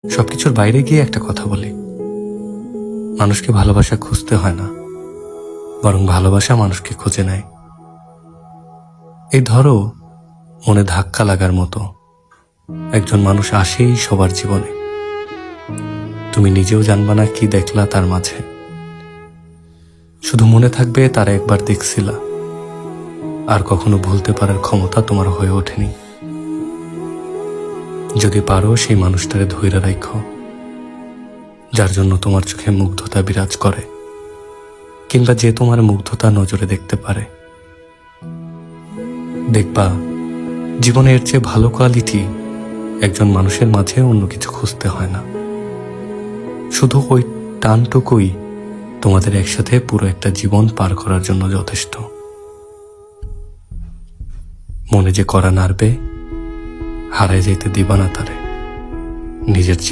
সবকিছুর বাইরে গিয়ে একটা কথা বলি, মানুষকে ভালোবাসা খুঁজতে হয় না, বরং ভালোবাসা মানুষকে খুঁজে নেয়। এই ধরো, মনে ধাক্কা লাগার মতো একজন মানুষ আসেই সবার জীবনে। তুমি নিজেও জানবা না কি দেখলা তার মাঝে, শুধু মনে থাকবে তারা একবার দেখছিলা, আর কখনো ভুলতে পারার ক্ষমতা তোমার হয়ে ওঠেনি। যদি পারো সেই মানুষটারে ধইরা রাখো, যার জন্য তোমার চোখে মুগ্ধতা বিরাজ করে, কিংবা যে তোমার মুগ্ধতা নজরে দেখতে পারে। দেখবা জীবনে এর চেয়ে ভালো কোয়ালিটি একজন মানুষের মাঝে অন্য কিছু খুঁজতে হয় না। শুধু ওই টানটুকুই তোমাদের একসাথে পুরো একটা জীবন পার করার জন্য যথেষ্ট। মনে যে করা নাড়বে, হারায় যাইতে দিবা না তারে, নিজের জীবন